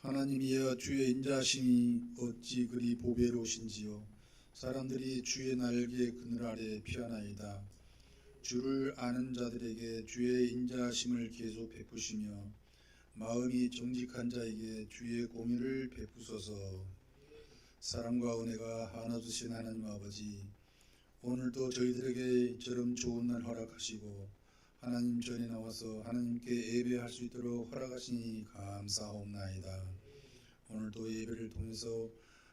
하나님이여 주의 인자하심이 어찌 그리 보배로우신지요. 사람들이 주의 날개 그늘 아래 피하나이다. 주를 아는 자들에게 주의 인자하심을 계속 베푸시며 마음이 정직한 자에게 주의 공의를 베푸소서. 사랑과 은혜가 하나 되신 하나님 아버지, 오늘도 저희들에게 이처럼 좋은 날 허락하시고 하나님 전에 나와서 하나님께 예배할 수 있도록 허락하시니 감사하옵나이다. 오늘도 예배를 통해서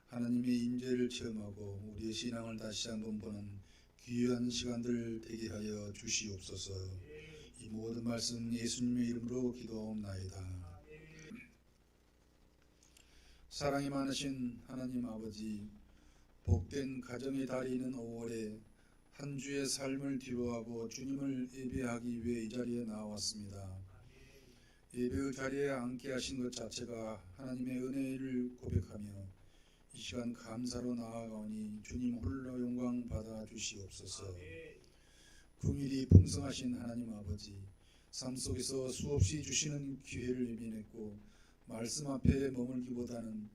하나님의 임재를 체험하고 우리의 신앙을 다시 한번 보는 귀한 시간들 되게 하여 주시옵소서. 이 모든 말씀 예수님의 이름으로 기도하옵나이다. 사랑이 많으신 하나님 아버지, 복된 가정의 달이 있는 5월에 한 주의 삶을 뒤로하고 주님을 예배하기 위해 이 자리에 나왔습니다. 예배의 자리에 앉게 하신 것 자체가 하나님의 은혜를 고백하며 이 시간 감사로 나아가오니 주님 홀로 영광 받아 주시옵소서. 긍휼이 풍성하신 하나님 아버지, 삶 속에서 수없이 주시는 기회를 예민했고 말씀 앞에 머물기보다는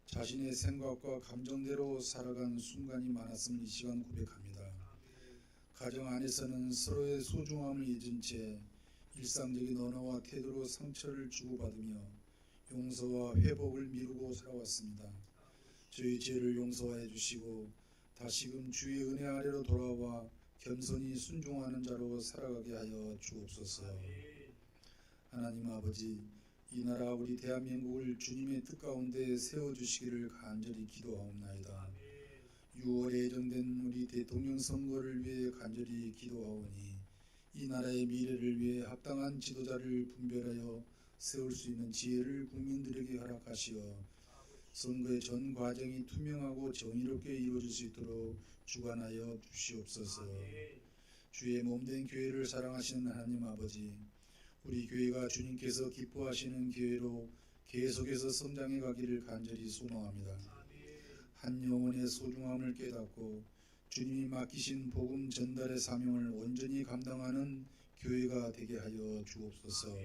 자신의 생각과 감정대로 살아간 순간이 많았음을 이 시간 고백합니다. 가정 안에서는 서로의 소중함을 잊은 채 일상적인 언어와 태도로 상처를 주고받으며 용서와 회복을 미루고 살아왔습니다. 저희 죄를 용서하여 주시고 다시금 주의 은혜 아래로 돌아와 겸손히 순종하는 자로 살아가게 하여 주옵소서. 하나님 아버지, 이 나라 우리 대한민국을 주님의 뜻 가운데 세워주시기를 간절히 기도하옵나이다. 6월에 예정된 우리 대통령 선거를 위해 간절히 기도하오니 이 나라의 미래를 위해 합당한 지도자를 분별하여 세울 수 있는 지혜를 국민들에게 허락하시어 선거의 전 과정이 투명하고 정의롭게 이루어질 수 있도록 주관하여 주시옵소서. 주의 몸된 교회를 사랑하시는 하나님 아버지, 우리 교회가 주님께서 기뻐하시는 교회로 계속해서 성장해 가기를 간절히 소망합니다. 한 영혼의 소중함을 깨닫고 주님이 맡기신 복음 전달의 사명을 온전히 감당하는 교회가 되게 하여 주옵소서.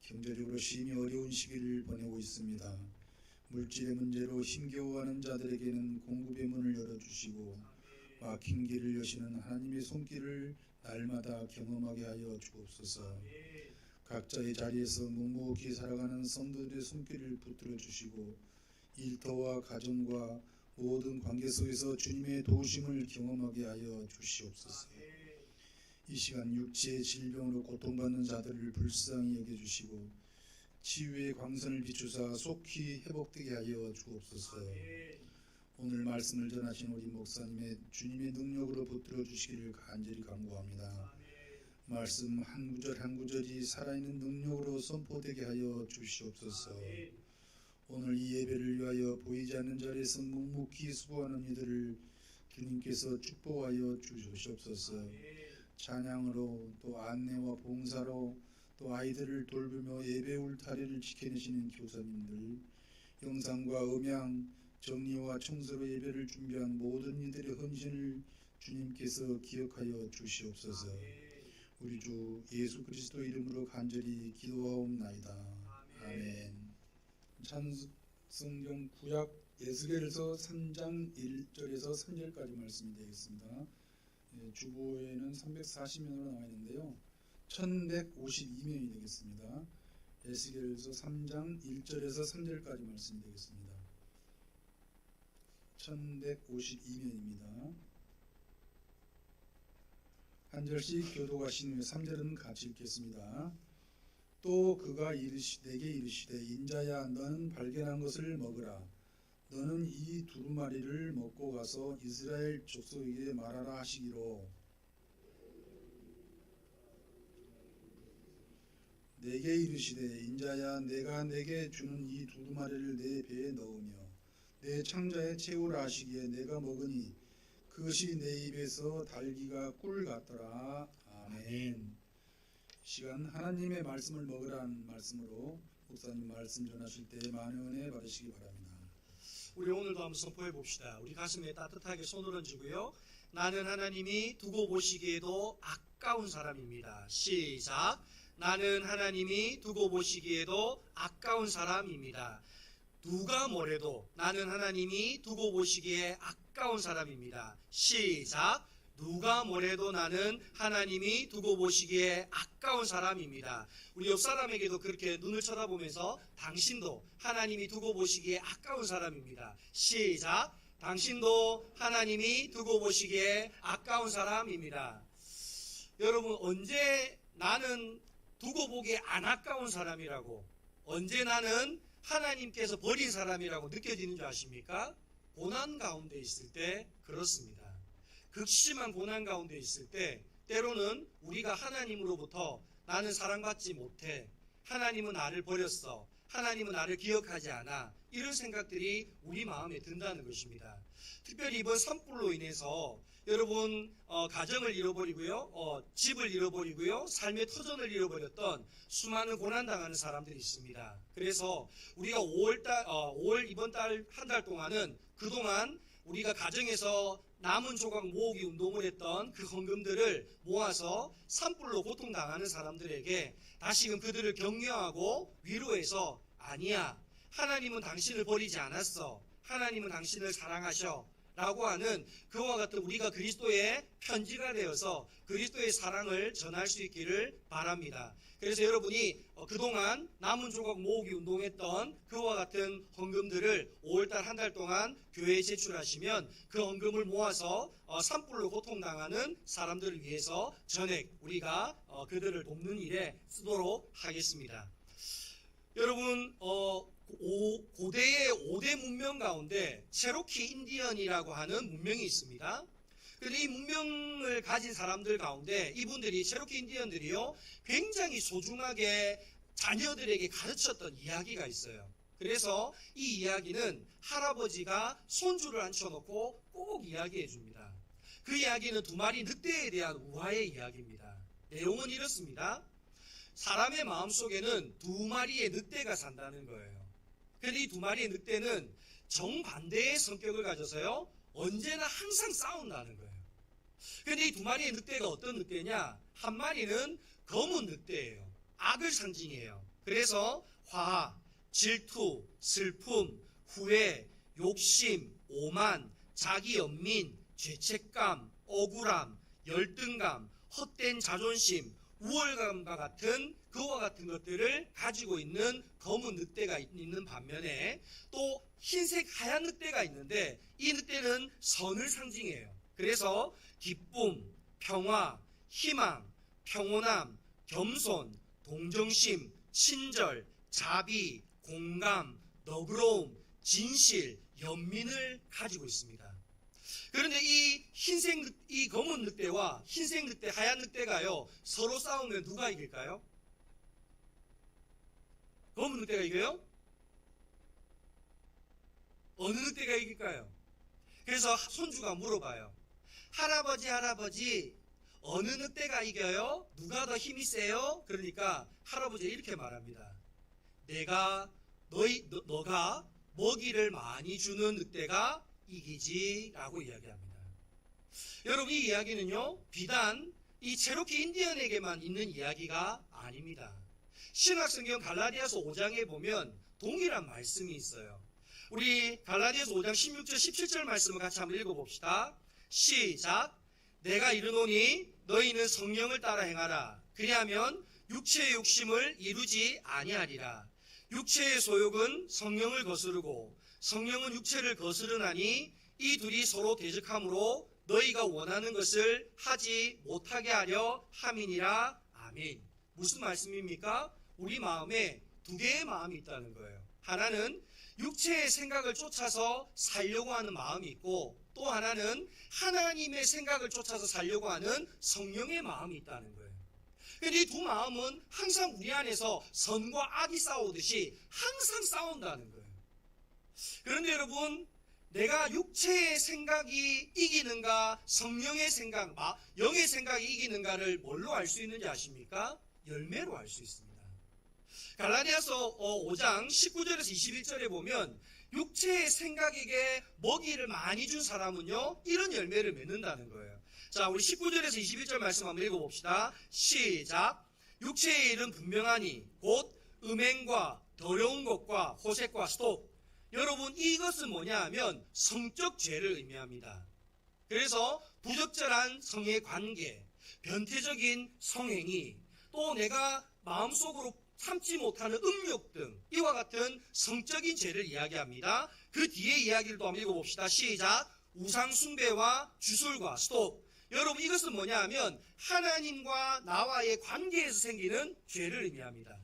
경제적으로 심히 어려운 시기를 보내고 있습니다. 물질의 문제로 힘겨워하는 자들에게는 공급의 문을 열어주시고 막힌 길을 여시는 하나님의 손길을 날마다 경험하게 하여 주옵소서. 각자의 자리에서 묵묵히 살아가는 성도들의 손길을 붙들어 주시고 일터와 가정과 모든 관계 속에서 주님의 도우심을 경험하게 하여 주시옵소서. 이 시간 육체의 질병으로 고통받는 자들을 불쌍히 여겨주시고 치유의 광선을 비추사 속히 회복되게 하여 주옵소서. 오늘 말씀을 전하신 우리 목사님의 주님의 능력으로 붙들어 주시기를 간절히 간구합니다. 말씀 한 구절 한 구절이 살아있는 능력으로 선포되게 하여 주시옵소서. 오늘 이 예배를 위하여 보이지 않는 자리에서 묵묵히 수고하는 이들을 주님께서 축복하여 주시옵소서. 찬양으로 또 안내와 봉사로 또 아이들을 돌보며 예배 울타리를 지켜내시는 교사님들, 영상과 음향, 정리와 청소로 예배를 준비한 모든 이들의 헌신을 주님께서 기억하여 주시옵소서. 우리 주 예수 그리스도 이름으로 간절히 기도하옵나이다. 아멘. 찬성경 구약 에스겔서 3장 1절에서 3절까지 말씀이 되겠습니다. 주보에는 340면으로 나와 있는데요. 1152면이 되겠습니다. 에스겔서 3장 1절에서 3절까지 말씀이 되겠습니다. 1152면입니다. 한 절씩 교독하신 후에 3절은 같이 읽겠습니다. 또 그가 내게 이르시되 인자야, 너는 발견한 것을 먹으라. 너는 이 두루마리를 먹고 가서 이스라엘 족속에게 말하라 하시기로 내게 이르시되 인자야, 내가 내게 주는 이 두루마리를 내 배에 넣으며 내 창자에 채우라 하시기에 내가 먹으니 그것이 내 입에서 달기가 꿀 같더라. 아멘. 시간 하나님의 말씀을 먹으라는 말씀으로 목사님 말씀 전하실 때 많은 은혜 받으시기 바랍니다. 우리 오늘도 한번 선포해 봅시다. 우리 가슴에 따뜻하게 손을 얹고요. 나는 하나님이 두고 보시기에도 아까운 사람입니다. 시작. 나는 하나님이 두고 보시기에도 아까운 사람입니다. 누가 뭐래도 나는 하나님이 두고 보시기에 아까운 사람입니다. 시작. 누가 뭐래도 나는 하나님이 두고 보시기에 아까운 사람입니다. 우리 옆 사람에게도 그렇게 눈을 쳐다보면서 당신도 하나님이 두고 보시기에 아까운 사람입니다. 시작. 당신도 하나님이 두고 보시기에 아까운 사람입니다. 여러분, 언제 나는 두고 보기에 안 아까운 사람이라고, 언제 나는 하나님께서 버린 사람이라고 느껴지는 줄 아십니까? 고난 가운데 있을 때 그렇습니다. 극심한 고난 가운데 있을 때 때로는 우리가 하나님으로부터 나는 사랑받지 못해, 하나님은 나를 버렸어, 하나님은 나를 기억하지 않아, 이런 생각들이 우리 마음에 든다는 것입니다. 특별히 이번 산불로 인해서 여러분 가정을 잃어버리고요, 집을 잃어버리고요, 삶의 터전을 잃어버렸던 수많은 고난당하는 사람들이 있습니다. 그래서 우리가 5월 이번 달 한 달 동안은 그동안 우리가 가정에서 남은 조각 모으기 운동을 했던 그 헌금들을 모아서 산불로 고통당하는 사람들에게 다시금 그들을 격려하고 위로해서, 아니야, 하나님은 당신을 버리지 않았어, 하나님은 당신을 사랑하셔 라고 하는 그와 같은 우리가 그리스도의 편지가 되어서 그리스도의 사랑을 전할 수 있기를 바랍니다. 그래서 여러분이 그동안 남은 조각 모으기 운동했던 그와 같은 헌금들을 5월달 한 달 동안 교회에 제출하시면 그 헌금을 모아서 산불로 고통당하는 사람들을 위해서 전액 우리가 그들을 돕는 일에 쓰도록 하겠습니다. 여러분, 고대의 5대 문명 가운데 체로키 인디언이라고 하는 문명이 있습니다. 그런데 이 문명을 가진 사람들 가운데 이분들이, 체로키 인디언들이요, 굉장히 소중하게 자녀들에게 가르쳤던 이야기가 있어요. 그래서 이 이야기는 할아버지가 손주를 앉혀놓고 꼭 이야기해 줍니다. 그 이야기는 두 마리 늑대에 대한 우화의 이야기입니다. 내용은 이렇습니다. 사람의 마음속에는 두 마리의 늑대가 산다는 거예요. 그런데 이 두 마리의 늑대는 정반대의 성격을 가져서요, 언제나 항상 싸운다는 거예요. 그런데 이 두 마리의 늑대가 어떤 늑대냐? 한 마리는 검은 늑대예요. 악을 상징해요. 그래서 화, 질투, 슬픔, 후회, 욕심, 오만, 자기 연민, 죄책감, 억울함, 열등감, 헛된 자존심, 우월감과 같은 그와 같은 것들을 가지고 있는 검은 늑대가 있는 반면에 또 흰색 하얀 늑대가 있는데, 이 늑대는 선을 상징해요. 그래서 기쁨, 평화, 희망, 평온함, 겸손, 동정심, 친절, 자비, 공감, 너그러움, 진실, 연민을 가지고 있습니다. 그런데 이 검은 늑대와 흰색 늑대, 하얀 늑대가요, 서로 싸우면 누가 이길까요? 검은 늑대가 이겨요? 어느 늑대가 이길까요? 그래서 손주가 물어봐요. 할아버지, 어느 늑대가 이겨요? 누가 더 힘이 세요? 그러니까 할아버지가 이렇게 말합니다. 너가 먹이를 많이 주는 늑대가 이기지 라고 이야기합니다. 여러분, 이 이야기는요, 비단 이 체로키 인디언에게만 있는 이야기가 아닙니다. 신약성경 갈라디아서 5장에 보면 동일한 말씀이 있어요. 우리 갈라디아서 5장 16절 17절 말씀을 같이 한번 읽어봅시다. 시작. 내가 이르노니 너희는 성령을 따라 행하라. 그리하면 육체의 욕심을 이루지 아니하리라. 육체의 소욕은 성령을 거스르고 성령은 육체를 거스르나니 이 둘이 서로 대적하므로 너희가 원하는 것을 하지 못하게 하려 함이니라. 아멘. 무슨 말씀입니까? 우리 마음에 두 개의 마음이 있다는 거예요. 하나는 육체의 생각을 쫓아서 살려고 하는 마음이 있고, 또 하나는 하나님의 생각을 쫓아서 살려고 하는 성령의 마음이 있다는 거예요. 그런데 이 두 마음은 항상 우리 안에서 선과 악이 싸우듯이 항상 싸운다는 거예요. 그런데 여러분, 내가 육체의 생각이 이기는가, 성령의 생각, 영의 생각이 이기는가를 뭘로 알 수 있는지 아십니까? 열매로 알 수 있습니다. 갈라디아서 5장 19절에서 21절에 보면 육체의 생각에게 먹이를 많이 준 사람은요, 이런 열매를 맺는다는 거예요. 자, 우리 19절에서 21절 말씀 한번 읽어봅시다. 시작. 육체의 일은 분명하니 곧 음행과 더러운 것과 호색과 스톱, 여러분 이것은 뭐냐 하면 성적 죄를 의미합니다. 그래서 부적절한 성의 관계, 변태적인 성행위, 또 내가 마음속으로 참지 못하는 음욕 등 이와 같은 성적인 죄를 이야기합니다. 그 뒤에 이야기를 또 한번 읽어봅시다. 시작. 우상숭배와 주술과 스톱. 여러분 이것은 뭐냐 하면 하나님과 나와의 관계에서 생기는 죄를 의미합니다.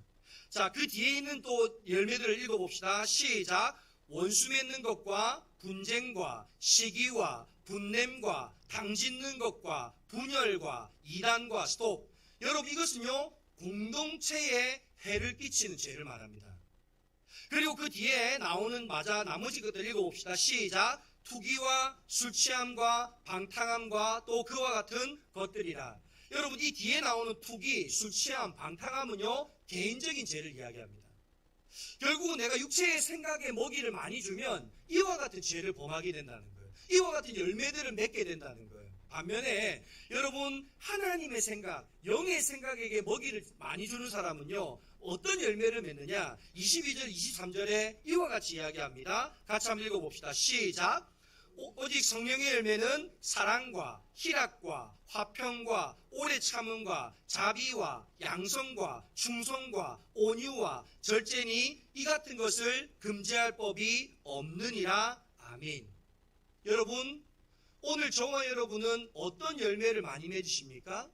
자, 그 뒤에 있는 또 열매들을 읽어봅시다. 시작. 원수 맺는 것과 분쟁과 시기와 분냄과 당짓는 것과 분열과 이단과 스톱. 여러분 이것은요 공동체에 해를 끼치는 죄를 말합니다. 그리고 그 뒤에 나오는 나머지 것들 읽어봅시다. 시작. 투기와 술취함과 방탕함과 또 그와 같은 것들이라. 여러분 이 뒤에 나오는 투기, 술취함, 방탕함은요 개인적인 죄를 이야기합니다. 결국은 내가 육체의 생각에 먹이를 많이 주면 이와 같은 죄를 범하게 된다는 거예요. 이와 같은 열매들을 맺게 된다는 거예요. 반면에 여러분 하나님의 생각, 영의 생각에게 먹이를 많이 주는 사람은요 어떤 열매를 맺느냐. 22절 23절에 이와 같이 이야기합니다. 같이 한번 읽어봅시다. 시작. 오직 성령의 열매는 사랑과 희락과 화평과 오래 참음과 자비와 양성과 충성과 온유와 절제니 이 같은 것을 금지할 법이 없느니라. 아멘. 여러분 오늘 저와 여러분은 어떤 열매를 많이 맺으십니까?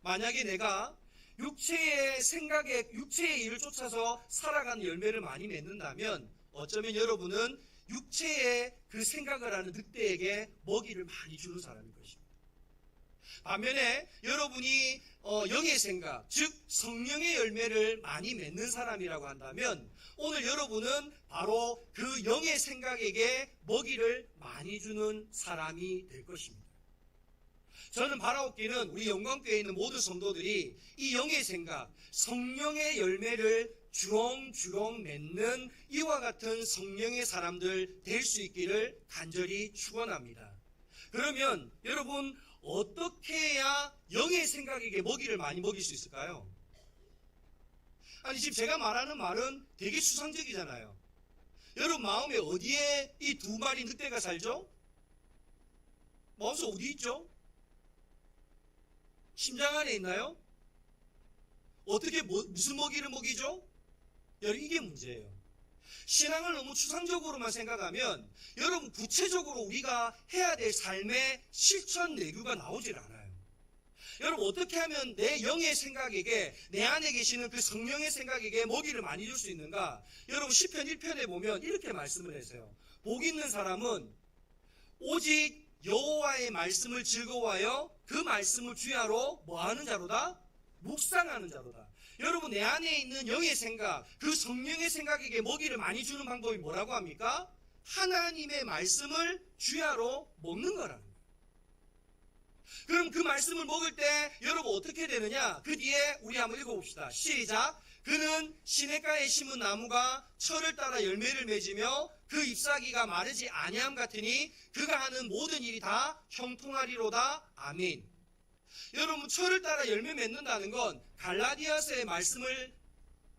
만약에 내가 육체의 생각에 육체의 일을 쫓아서 살아가는 열매를 많이 맺는다면 어쩌면 여러분은 육체의 그 생각을 하는 늑대에게 먹이를 많이 주는 사람일 것입니다. 반면에 여러분이 영의 생각, 즉 성령의 열매를 많이 맺는 사람이라고 한다면 오늘 여러분은 바로 그 영의 생각에게 먹이를 많이 주는 사람이 될 것입니다. 저는 바라옵기는 우리 영광교회에 있는 모든 성도들이 이 영의 생각, 성령의 열매를 주렁주렁 맺는 이와 같은 성령의 사람들 될 수 있기를 간절히 축원합니다. 그러면 여러분 어떻게 해야 영의 생각에게 먹이를 많이 먹일 수 있을까요? 아니 지금 제가 말하는 말은 되게 추상적이잖아요. 여러분 마음에 어디에 이 두 마리 늑대가 살죠? 마음속 어디 있죠? 심장 안에 있나요? 어떻게 무슨 먹이를 먹이죠? 여러분 이게 문제예요. 신앙을 너무 추상적으로만 생각하면 여러분 구체적으로 우리가 해야 될 삶의 실천 내류가 나오질 않아요. 여러분 어떻게 하면 내 영의 생각에게 내 안에 계시는 그 성령의 생각에게 먹이를 많이 줄 수 있는가? 여러분 시편 1편에 보면 이렇게 말씀을 하세요. 복 있는 사람은 오직 여호와의 말씀을 즐거워하여 그 말씀을 주야로 뭐하는 자로다? 묵상하는 자로다. 여러분 내 안에 있는 영의 생각, 그 성령의 생각에게 먹이를 많이 주는 방법이 뭐라고 합니까? 하나님의 말씀을 주야로 먹는 거라는 거예요. 그럼 그 말씀을 먹을 때 여러분 어떻게 되느냐? 그 뒤에 우리 한번 읽어봅시다. 시작. 그는 시냇가에 심은 나무가 철을 따라 열매를 맺으며 그 잎사귀가 마르지 아니함 같으니 그가 하는 모든 일이 다 형통하리로다. 아멘. 여러분 철을 따라 열매 맺는다는 건 갈라디아서의 말씀을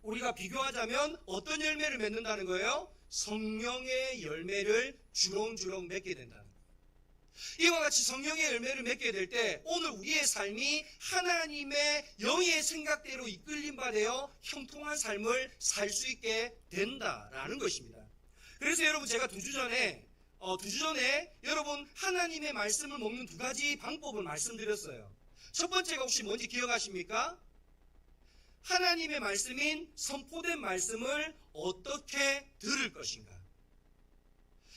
우리가 비교하자면 어떤 열매를 맺는다는 거예요? 성령의 열매를 주렁주렁 맺게 된다는 거예요. 이와 같이 성령의 열매를 맺게 될 때 오늘 우리의 삶이 하나님의 영의 생각대로 이끌림 받아 형통한 삶을 살 수 있게 된다라는 것입니다. 그래서 여러분 제가 2주 전에 여러분 하나님의 말씀을 먹는 2가지 방법을 말씀드렸어요. 첫 번째가 혹시 뭔지 기억하십니까? 하나님의 말씀인 선포된 말씀을 어떻게 들을 것인가?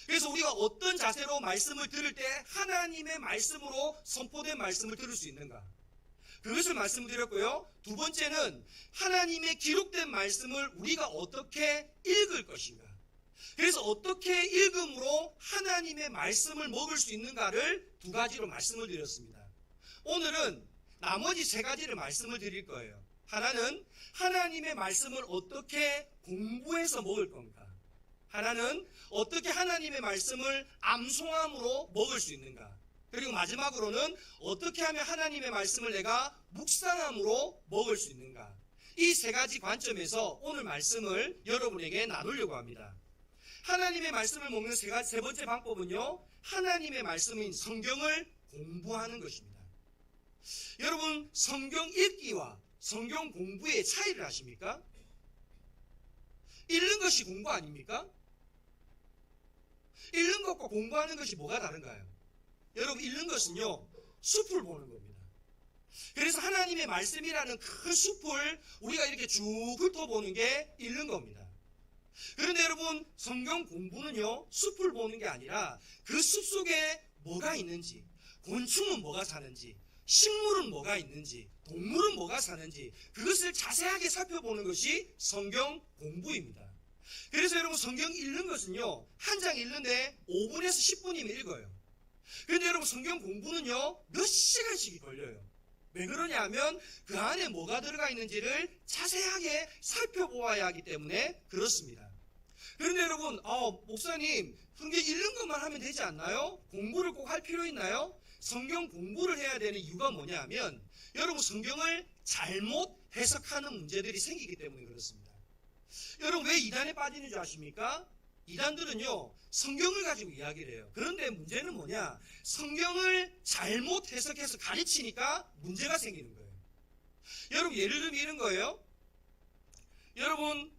그래서 우리가 어떤 자세로 말씀을 들을 때 하나님의 말씀으로 선포된 말씀을 들을 수 있는가? 그것을 말씀드렸고요. 2번째는 하나님의 기록된 말씀을 우리가 어떻게 읽을 것인가? 그래서 어떻게 읽음으로 하나님의 말씀을 먹을 수 있는가를 2가지로 말씀을 드렸습니다. 오늘은 나머지 3가지를 말씀을 드릴 거예요. 하나는 하나님의 말씀을 어떻게 공부해서 먹을 건가? 하나는 어떻게 하나님의 말씀을 암송함으로 먹을 수 있는가? 그리고 마지막으로는 어떻게 하면 하나님의 말씀을 내가 묵상함으로 먹을 수 있는가? 이 3가지 관점에서 오늘 말씀을 여러분에게 나누려고 합니다. 하나님의 말씀을 먹는 세 번째 방법은요, 하나님의 말씀인 성경을 공부하는 것입니다. 여러분, 성경 읽기와 성경 공부의 차이를 아십니까? 읽는 것이 공부 아닙니까? 읽는 것과 공부하는 것이 뭐가 다른가요? 여러분, 읽는 것은요, 숲을 보는 겁니다. 그래서 하나님의 말씀이라는 큰 숲을 우리가 이렇게 쭉 훑어보는 게 읽는 겁니다. 그런데 여러분, 성경 공부는요, 숲을 보는 게 아니라 그 숲 속에 뭐가 있는지, 곤충은 뭐가 사는지, 식물은 뭐가 있는지, 동물은 뭐가 사는지, 그것을 자세하게 살펴보는 것이 성경 공부입니다. 그래서 여러분, 성경 읽는 것은요, 한 장 읽는데 5분에서 10분이면 읽어요. 그런데 여러분, 성경 공부는요, 몇 시간씩이 걸려요. 왜 그러냐 하면 그 안에 뭐가 들어가 있는지를 자세하게 살펴보아야 하기 때문에 그렇습니다. 그런데 여러분, 목사님, 성경 읽는 것만 하면 되지 않나요? 공부를 꼭 할 필요 있나요? 성경 공부를 해야 되는 이유가 뭐냐 하면 여러분, 성경을 잘못 해석하는 문제들이 생기기 때문에 그렇습니다. 여러분, 왜 이단에 빠지는 줄 아십니까? 이단들은요, 성경을 가지고 이야기를 해요. 그런데 문제는 뭐냐? 성경을 잘못 해석해서 가르치니까 문제가 생기는 거예요. 여러분, 예를 들면 이런 거예요. 여러분,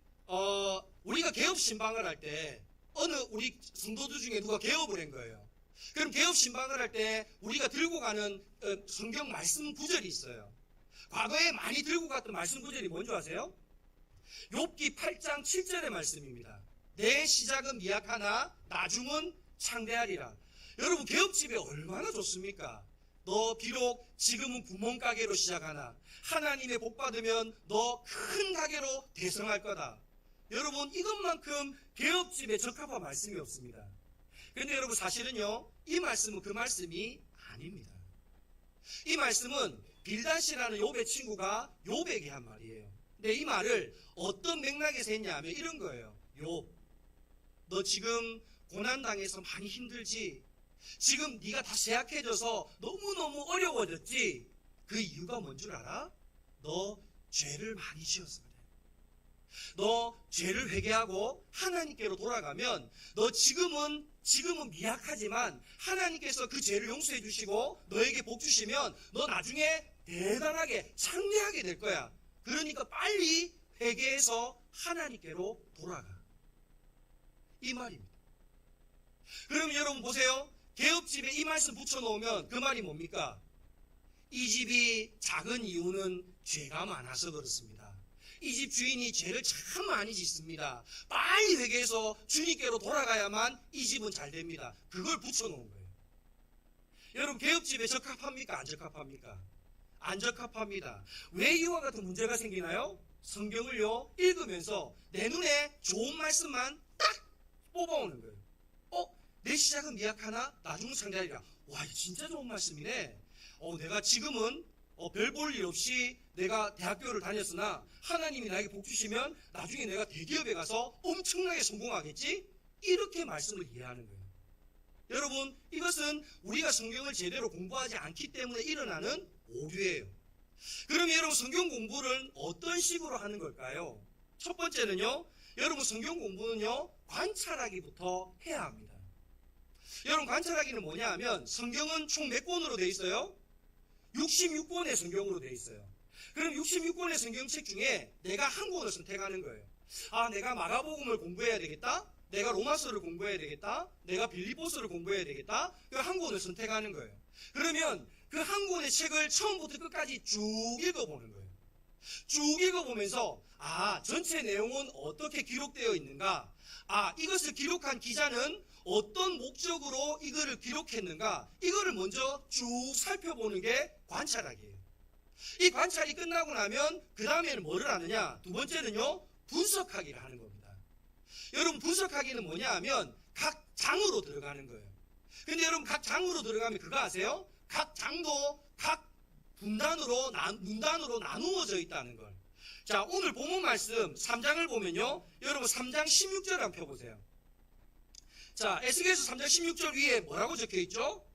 우리가 개업 신방을 할 때 어느 우리 성도들 중에 누가 개업을 한 거예요. 그럼 개업 신방을 할 때 우리가 들고 가는 성경 말씀 구절이 있어요. 과거에 많이 들고 갔던 말씀 구절이 뭔지 아세요? 욥기 8장 7절의 말씀입니다. 내 시작은 미약하나 나중은 창대하리라. 여러분, 개업집에 얼마나 좋습니까? 너 비록 지금은 구멍가게로 시작하나 하나님의 복 받으면 너 큰 가게로 대성할 거다. 여러분, 이것만큼 개업집에 적합한 말씀이 없습니다. 그런데 여러분, 사실은요, 이 말씀은 그 말씀이 아닙니다. 이 말씀은 빌닷이라는 욥의 친구가 욥에게 한 말이에요. 근데 이 말을 어떤 맥락에서 했냐 하면 이런 거예요. 욥, 너 지금 고난당해서 많이 힘들지? 지금 네가 다 쇠약해져서 너무너무 어려워졌지? 그 이유가 뭔 줄 알아? 너 죄를 많이 지었어 그래. 너 죄를 회개하고 하나님께로 돌아가면 너 지금은 미약하지만 하나님께서 그 죄를 용서해 주시고 너에게 복 주시면 너 나중에 대단하게 창대하게 될 거야. 그러니까 빨리 회개해서 하나님께로 돌아가. 이 말입니다. 그럼 여러분 보세요. 개업집에 이 말씀 붙여놓으면 그 말이 뭡니까? 이 집이 작은 이유는 죄가 많아서 그렇습니다. 이 집 주인이 죄를 참 많이 짓습니다. 빨리 회개해서 주님께로 돌아가야만 이 집은 잘 됩니다. 그걸 붙여놓은 거예요. 여러분, 개업집에 적합합니까? 안 적합합니까? 안 적합합니다. 왜 이와 같은 문제가 생기나요? 성경을요, 읽으면서 내 눈에 좋은 말씀만 딱 뽑아오는 거예요. 내 시작은 미약하나 나중은 창대하리라. 와, 이거 진짜 좋은 말씀이네. 내가 지금은 별 볼 일 없이 내가 대학교를 다녔으나 하나님이 나에게 복 주시면 나중에 내가 대기업에 가서 엄청나게 성공하겠지? 이렇게 말씀을 이해하는 거예요. 여러분, 이것은 우리가 성경을 제대로 공부하지 않기 때문에 일어나는 오류예요. 그럼 여러분, 성경 공부를 어떤 식으로 하는 걸까요? 첫 번째는요, 여러분, 성경 공부는요, 관찰하기부터 해야 합니다. 여러분, 관찰하기는 뭐냐 하면 성경은 총 몇 권으로 되어 있어요? 66권의 성경으로 되어 있어요. 그럼 66권의 성경책 중에 내가 한 권을 선택하는 거예요. 내가 마가복음을 공부해야 되겠다. 내가 로마서를 공부해야 되겠다. 내가 빌립보서를 공부해야 되겠다. 그 한 권을 선택하는 거예요. 그러면 그 한 권의 책을 처음부터 끝까지 쭉 읽어보는 거예요. 쭉 읽어보면서 전체 내용은 어떻게 기록되어 있는가? 이것을 기록한 기자는 어떤 목적으로 이거를 기록했는가? 이거를 먼저 쭉 살펴보는 게 관찰하기예요. 이 관찰이 끝나고 나면 그 다음에는 뭐를 하느냐? 두 번째는요, 분석하기를 하는 겁니다. 여러분, 분석하기는 뭐냐 하면 각 장으로 들어가는 거예요. 근데 여러분, 각 장으로 들어가면 그거 아세요? 각 장도 각 문단으로 나누어져 있다는 걸. 자, 오늘 본문 말씀 3장을 보면요, 여러분 3장 16절 한번 펴보세요. 자, 에스겔서 3장 16절 위에 뭐라고 적혀있죠?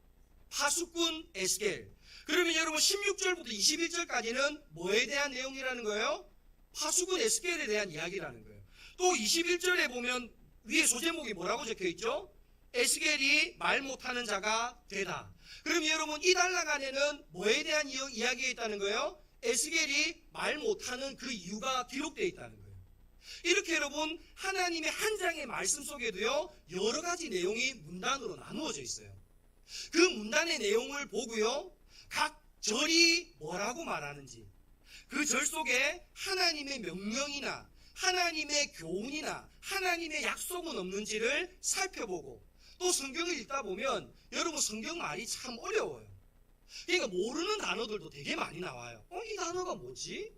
파수꾼 에스겔. 그러면 여러분 16절부터 21절까지는 뭐에 대한 내용이라는 거예요? 파수꾼 에스겔에 대한 이야기라는 거예요. 또 21절에 보면 위에 소제목이 뭐라고 적혀 있죠? 에스겔이 말 못하는 자가 되다. 그럼 여러분 이 단락 안에는 뭐에 대한 이야기가 있다는 거예요? 에스겔이 말 못하는 그 이유가 기록되어 있다는 거예요. 이렇게 여러분 하나님의 한 장의 말씀 속에도요 여러 가지 내용이 문단으로 나누어져 있어요. 그 문단의 내용을 보고요 각 절이 뭐라고 말하는지, 그 절 속에 하나님의 명령이나 하나님의 교훈이나 하나님의 약속은 없는지를 살펴보고, 또 성경을 읽다 보면 여러분 성경 말이 참 어려워요. 그러니까 모르는 단어들도 되게 많이 나와요. 이 단어가 뭐지?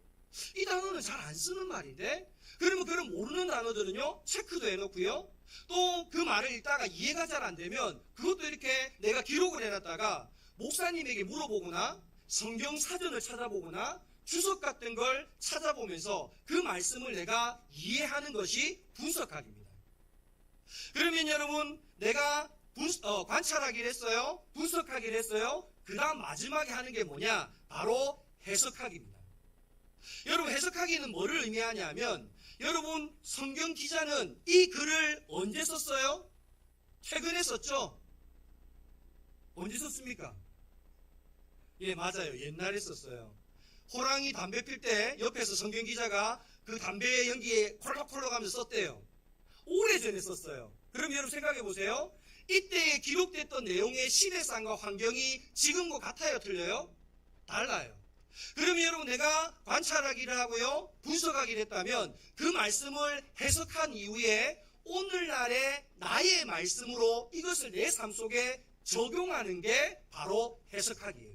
이 단어는 잘 안 쓰는 말인데? 그러면 그런 모르는 단어들은요 체크도 해놓고요, 또 그 말을 읽다가 이해가 잘 안 되면 그것도 이렇게 내가 기록을 해놨다가 목사님에게 물어보거나 성경 사전을 찾아보거나 주석 같은 걸 찾아보면서 그 말씀을 내가 이해하는 것이 분석학입니다. 그러면 여러분 내가 관찰하기를 했어요, 분석하기를 했어요. 그 다음 마지막에 하는 게 뭐냐? 바로 해석하기입니다. 여러분 해석하기는 뭐를 의미하냐면, 여러분 성경 기자는 이 글을 언제 썼어요? 최근에 썼죠? 언제 썼습니까? 예, 맞아요. 옛날에 썼어요. 호랑이 담배 필 때 옆에서 성경 기자가 그 담배 연기에 콜록콜록 하면서 썼대요. 오래전에 썼어요. 그럼 여러분 생각해 보세요. 이때에 기록됐던 내용의 시대상과 환경이 지금과 같아요, 틀려요? 달라요. 그러면 여러분 내가 관찰하기를 하고요 분석하기를 했다면 그 말씀을 해석한 이후에 오늘날의 나의 말씀으로 이것을 내 삶 속에 적용하는 게 바로 해석하기예요.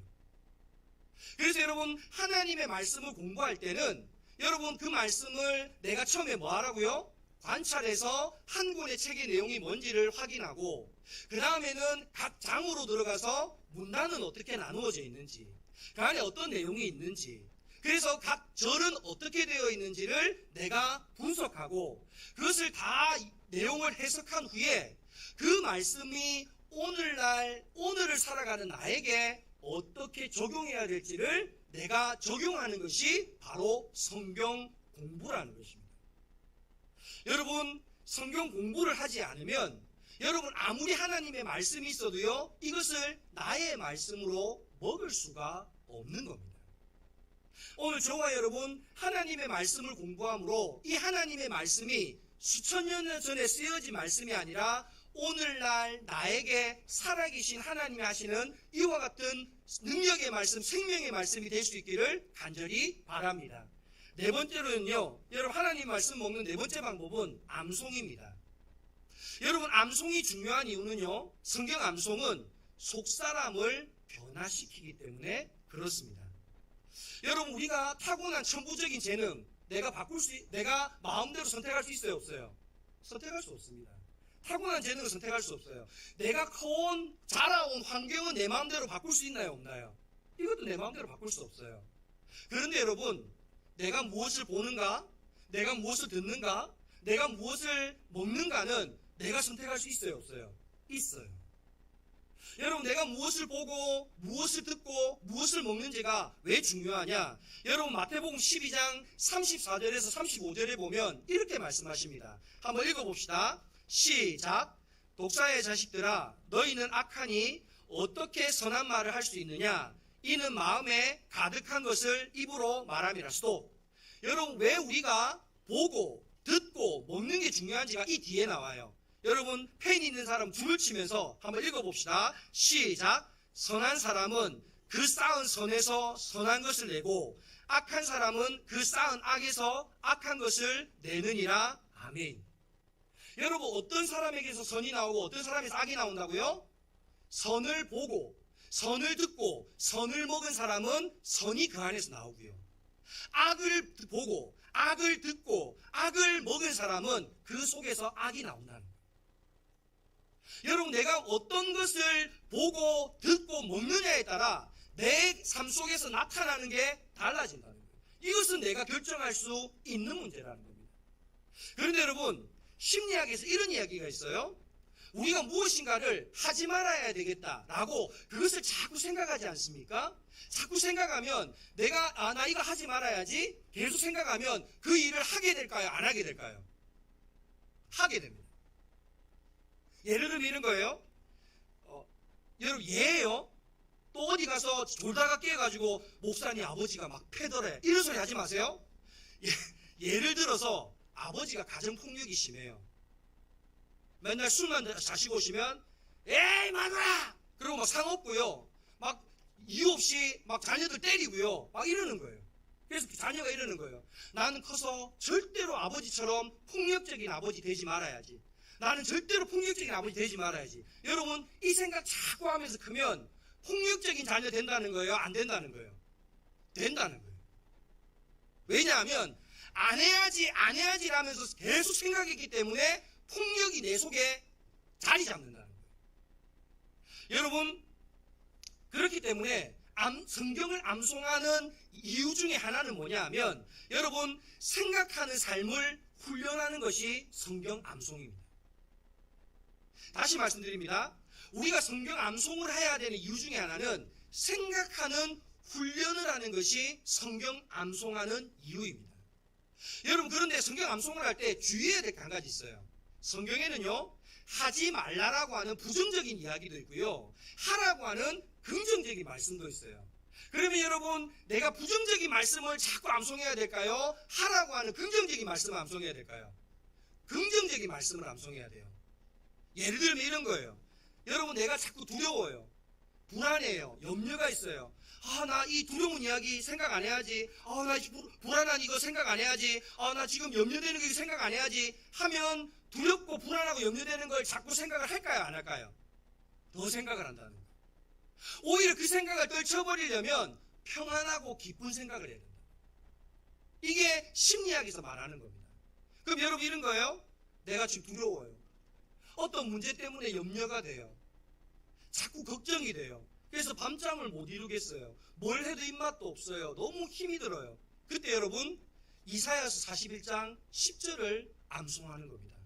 그래서 여러분 하나님의 말씀을 공부할 때는 여러분 그 말씀을 내가 처음에 뭐 하라고요? 관찰해서 한 권의 책의 내용이 뭔지를 확인하고, 그 다음에는 각 장으로 들어가서 문단은 어떻게 나누어져 있는지, 그 안에 어떤 내용이 있는지, 그래서 각 절은 어떻게 되어 있는지를 내가 분석하고, 그것을 다 내용을 해석한 후에 그 말씀이 오늘을 살아가는 나에게 어떻게 적용해야 될지를 내가 적용하는 것이 바로 성경 공부라는 것입니다. 여러분 성경 공부를 하지 않으면 여러분 아무리 하나님의 말씀이 있어도요 이것을 나의 말씀으로 먹을 수가 없는 겁니다. 오늘 저와 여러분 하나님의 말씀을 공부함으로 이 하나님의 말씀이 수천 년 전에 쓰여진 말씀이 아니라 오늘날 나에게 살아계신 하나님이 하시는 이와 같은 능력의 말씀, 생명의 말씀이 될 수 있기를 간절히 바랍니다. 네 번째로는요, 여러분 하나님 말씀 먹는 네 번째 방법은 암송입니다. 여러분 암송이 중요한 이유는요, 성경 암송은 속사람을 변화시키기 때문에 그렇습니다. 여러분 우리가 타고난 천부적인 재능, 내가 마음대로 선택할 수 있어요, 없어요? 선택할 수 없습니다. 타고난 재능을 선택할 수 없어요. 내가 자라온 환경은 내 마음대로 바꿀 수 있나요, 없나요? 이것도 내 마음대로 바꿀 수 없어요. 그런데 여러분 내가 무엇을 보는가, 내가 무엇을 듣는가, 내가 무엇을 먹는가는 내가 선택할 수 있어요, 없어요? 있어요. 여러분 내가 무엇을 보고 무엇을 듣고 무엇을 먹는지가 왜 중요하냐? 여러분 마태복음 12장 34절에서 35절에 보면 이렇게 말씀하십니다. 한번 읽어봅시다. 시작. 독사의 자식들아, 너희는 악하니 어떻게 선한 말을 할 수 있느냐? 이는 마음에 가득한 것을 입으로 말함이라. 스톱. 여러분 왜 우리가 보고 듣고 먹는 게 중요한지가 이 뒤에 나와요. 여러분 펜 있는 사람 줄을 치면서 한번 읽어봅시다. 시작. 선한 사람은 그 쌓은 선에서 선한 것을 내고 악한 사람은 그 쌓은 악에서 악한 것을 내느니라. 아멘. 여러분 어떤 사람에게서 선이 나오고 어떤 사람에서 악이 나온다고요? 선을 보고 선을 듣고 선을 먹은 사람은 선이 그 안에서 나오고요, 악을 보고 악을 듣고 악을 먹은 사람은 그 속에서 악이 나온다는 거예요. 여러분 내가 어떤 것을 보고 듣고 먹느냐에 따라 내 삶 속에서 나타나는 게 달라진다는 거예요. 이것은 내가 결정할 수 있는 문제라는 겁니다. 그런데 여러분 심리학에서 이런 이야기가 있어요. 우리가 무엇인가를 하지 말아야 되겠다라고 그것을 자꾸 생각하지 않습니까? 자꾸 생각하면 나 이거 하지 말아야지 계속 생각하면 그 일을 하게 될까요? 안 하게 될까요? 하게 됩니다. 예를 들면 이런 거예요. 여러분 얘예요. 또 어디 가서 졸다가 깨가지고 목사님 아버지가 막 패더래. 이런 소리 하지 마세요. 예를 들어서 아버지가 가정폭력이 심해요. 맨날 술만 자시고 오시면 에이 마누라! 그리고 막 상없고요. 막 이유 없이 막 자녀들 때리고요. 막 이러는 거예요. 그래서 자녀가 이러는 거예요. 나는 커서 절대로 아버지처럼 폭력적인 아버지 되지 말아야지. 나는 절대로 폭력적인 아버지 되지 말아야지. 여러분 이 생각 자꾸 하면서 크면 폭력적인 자녀 된다는 거예요? 안 된다는 거예요? 된다는 거예요. 왜냐하면 안 해야지 라면서 계속 생각했기 때문에 폭력이 내 속에 자리 잡는다는 거예요. 여러분 그렇기 때문에 성경을 암송하는 이유 중에 하나는 뭐냐 하면 여러분 생각하는 삶을 훈련하는 것이 성경 암송입니다. 다시 말씀드립니다. 우리가 성경 암송을 해야 되는 이유 중에 하나는 생각하는 훈련을 하는 것이 성경 암송하는 이유입니다. 여러분 그런데 성경 암송을 할 때 주의해야 될 게 한 가지 있어요. 성경에는요 하지 말라라고 하는 부정적인 이야기도 있고요 하라고 하는 긍정적인 말씀도 있어요. 그러면 여러분 내가 부정적인 말씀을 자꾸 암송해야 될까요? 하라고 하는 긍정적인 말씀을 암송해야 될까요? 긍정적인 말씀을 암송해야 돼요. 예를 들면 이런 거예요. 여러분 내가 자꾸 두려워요. 불안해요. 염려가 있어요. 나 이 두려운 이야기 생각 안 해야지. 나 불안한 이거 생각 안 해야지. 나 지금 염려되는 거 생각 안 해야지 하면 두렵고 불안하고 염려되는 걸 자꾸 생각을 할까요? 안 할까요? 더 생각을 한다는 거예요. 오히려 그 생각을 떨쳐버리려면 평안하고 기쁜 생각을 해야 된다. 이게 심리학에서 말하는 겁니다. 그럼 여러분 이런 거예요. 내가 지금 두려워요. 어떤 문제 때문에 염려가 돼요. 자꾸 걱정이 돼요. 그래서 밤잠을 못 이루겠어요. 뭘 해도 입맛도 없어요. 너무 힘이 들어요. 그때 여러분 이사야서 41장 10절을 암송하는 겁니다.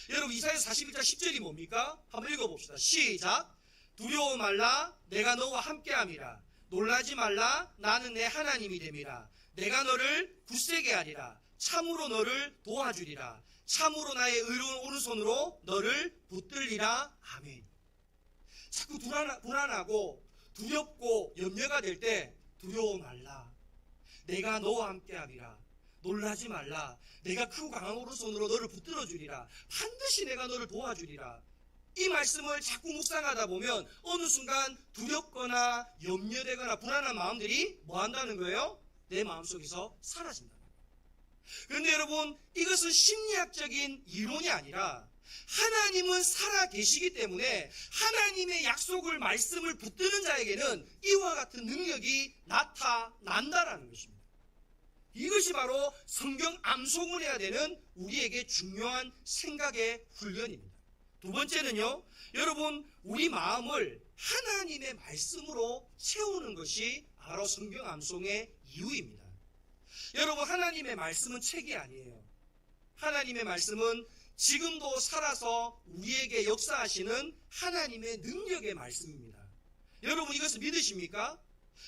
여러분 이사야서 41장 10절이 뭡니까? 한번 읽어봅시다. 시작. 두려워 말라 내가 너와 함께함이라. 놀라지 말라 나는 내 하나님이 됨이라. 내가 너를 굳세게 하리라. 참으로 너를 도와주리라. 참으로 나의 의로운 오른손으로 너를 붙들리라. 아멘. 자꾸 불안하고 두렵고 염려가 될 때 두려워 말라. 내가 너와 함께하리라. 놀라지 말라. 내가 크고 강한 오른손으로 너를 붙들어 주리라. 반드시 내가 너를 도와주리라. 이 말씀을 자꾸 묵상하다 보면 어느 순간 두렵거나 염려되거나 불안한 마음들이 뭐 한다는 거예요? 내 마음속에서 사라진다는 거예요. 그런데 여러분 이것은 심리학적인 이론이 아니라 하나님은 살아 계시기 때문에 하나님의 약속을 말씀을 붙드는 자에게는 이와 같은 능력이 나타난다라는 것입니다. 이것이 바로 성경 암송을 해야 되는 우리에게 중요한 생각의 훈련입니다. 두 번째는요, 여러분 우리 마음을 하나님의 말씀으로 채우는 것이 바로 성경 암송의 이유입니다. 여러분 하나님의 말씀은 책이 아니에요. 하나님의 말씀은 지금도 살아서 우리에게 역사하시는 하나님의 능력의 말씀입니다. 여러분 이것을 믿으십니까?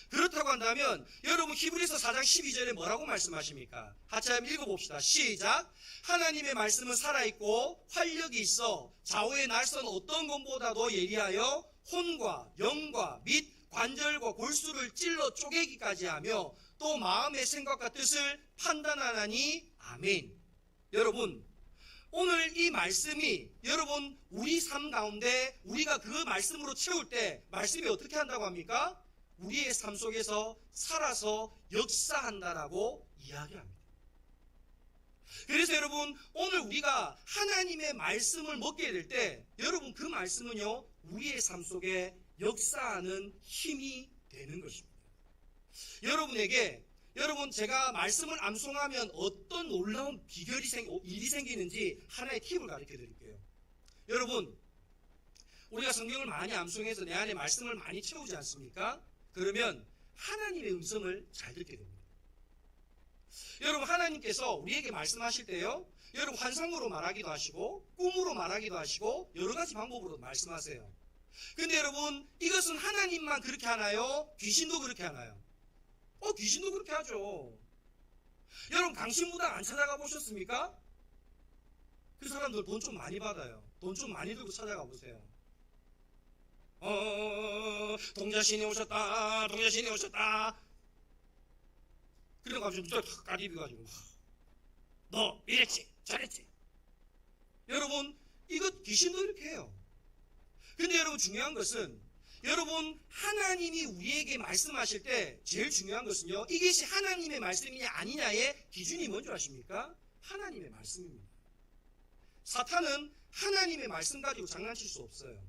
그렇다고 한다면 여러분 히브리서 4장 12절에 뭐라고 말씀하십니까? 같이 한번 읽어봅시다. 시작. 하나님의 말씀은 살아있고 활력이 있어 좌우의 날선 어떤 것보다도 예리하여 혼과 영과 및 관절과 골수를 찔러 쪼개기까지 하며 또 마음의 생각과 뜻을 판단하나니 아멘. 여러분 오늘 이 말씀이 여러분 우리 삶 가운데 우리가 그 말씀으로 채울 때 말씀이 어떻게 한다고 합니까? 우리의 삶 속에서 살아서 역사한다라고 이야기합니다. 그래서 여러분 오늘 우리가 하나님의 말씀을 먹게 될 때 여러분 그 말씀은요 우리의 삶 속에 역사하는 힘이 되는 것입니다. 여러분에게 여러분 제가 말씀을 암송하면 어떤 놀라운 일이 생기는지 하나의 팁을 가르쳐 드릴게요. 여러분 우리가 성경을 많이 암송해서 내 안에 말씀을 많이 채우지 않습니까? 그러면 하나님의 음성을 잘 듣게 됩니다. 여러분 하나님께서 우리에게 말씀하실 때요 여러분 환상으로 말하기도 하시고 꿈으로 말하기도 하시고 여러 가지 방법으로 말씀하세요. 근데 여러분 이것은 하나님만 그렇게 하나요? 귀신도 그렇게 하나요? 귀신도 그렇게 하죠. 여러분 강신무당 안 찾아가 보셨습니까? 그 사람들 돈 좀 많이 받아요. 돈 좀 많이 들고 찾아가 보세요. 동자신이 오셨다, 동자신이 오셨다. 그래가지고 진짜 까디비가지고 너 이랬지 저랬지. 여러분 이거 귀신도 이렇게 해요. 근데 여러분 중요한 것은 여러분 하나님이 우리에게 말씀하실 때 제일 중요한 것은요, 이것이 하나님의 말씀이냐 아니냐의 기준이 뭔지 아십니까? 하나님의 말씀입니다. 사탄은 하나님의 말씀 가지고 장난칠 수 없어요.